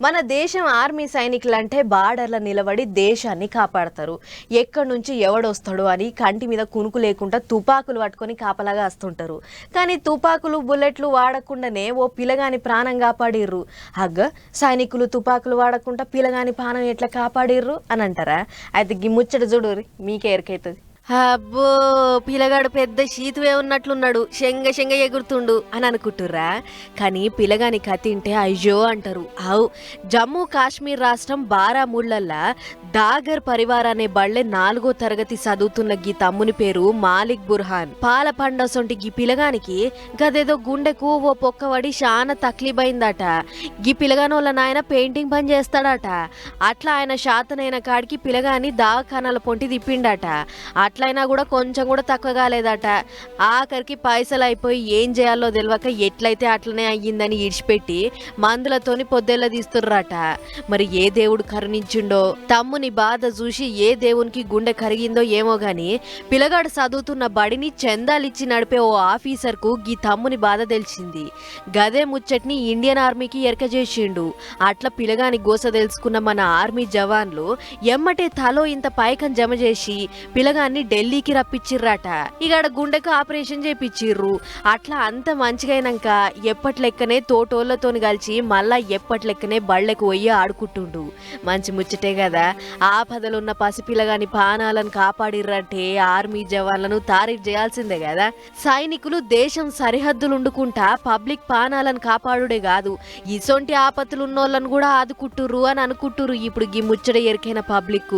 మన దేశం ఆర్మీ సైనికులంటే బార్డర్ల నిలబడి దేశాన్ని కాపాడతారు. ఎక్కడి నుంచి ఎవడొస్తాడో అని కంటి మీద కునుకు లేకుండా తుపాకులు పట్టుకొని కాపలాగా వస్తుంటారు. కానీ తుపాకులు బుల్లెట్లు వాడకుండానే ఓ పిల్లగాని ప్రాణం కాపాడిర్రు. హగ్గ సైనికులు తుపాకులు వాడకుండా పిల్లగాని ప్రాణం ఎట్లా కాపాడిర్రు అని అంటారా? అయితే గి ముచ్చట చూడు, మీకే ఎరకైతుంది. అబ్బో పిల్లగాడు పెద్ద శీతువే ఉన్నట్లున్నాడు, శంగ శంగ ఎగురుతుండు అని అనుకుంటుర్రా? కానీ పిల్లగాని కతింటే అయ్యో అంటారు. అవు జమ్మూ కాశ్మీర్ రాష్ట్రం బారాముళ్ళల్లా దాగర్ పరివార్ అనే బళ్ళే 4వ తరగతి చదువుతున్న గీ తమ్ముని పేరు మాలిక్ బుర్హాన్. పాల పండసొంటి గీ పిల్లగానికి గదేదో గుండెకు ఓ పొక్కవడి చాలా తక్లీబైందట. గీ పిల్లగానోళ్ళ నాయన పెయింటింగ్ పని చేస్తాడట. అట్లా ఆయన శాతనైన కాడికి పిల్లగాని దావఖానాల పొంటి తిప్పిండట. అట్లయినా కూడా కొంచెం కూడా తక్కువ కాలేదట. ఆఖరికి పైసలు అయిపోయి ఏం చేయాలో తెలియక ఎట్లయితే అట్లనే అయ్యిందని ఇడిచిపెట్టి మందులతోని పొద్దెల్ల తీస్తుర్రట. మరి ఏ దేవుడు కరుణించిండో, తమ్ముని బాధ చూసి ఏ దేవునికి గుండె కరిగిందో ఏమో గాని పిల్లగాడు చదువుతున్న బడిని చందాలిచ్చి నడిపే ఓ ఆఫీసర్కు గీ తమ్ముని బాధ తెలిసింది. గదే ముచ్చట్ని ఇండియన్ ఆర్మీకి ఎరక చేసిండు. అట్లా పిల్లగాని గోస తెలుసుకున్న మన ఆర్మీ జవాన్లు ఎమ్మటే తలో ఇంత పైకం జమ చేసి పిల్లగాన్ని ఢిల్లీకి రప్పించిర్రట. ఇక గుండెకు ఆపరేషన్ చేపిచ్చిర్రు. అట్లా అంత మంచిగైనాక ఎప్పట్లెక్కనే తోటోళ్లతోని కలిసి మళ్ళా ఎప్పట్లెక్కనే బళ్ళకు పోయి ఆడుకుంటుండు. మంచి ముచ్చటే కదా. ఆపదలున్న పసిపిల్లగాని ప్రాణాలను కాపాడిర్రంటే ఆర్మీ జవాన్లను తారీఫ్ చేయాల్సిందే కదా. సైనికులు దేశం సరిహద్దులుండుకుంటా పబ్లిక్ ప్రాణాలను కాపాడుడే కాదు, ఇసొంటి ఆపత్తులున్నోళ్ళను కూడా ఆదుకుంటుర్రు అని అనుకుంటుర్రు ఇప్పుడు గీ ముచ్చట ఎరికైన పబ్లిక్.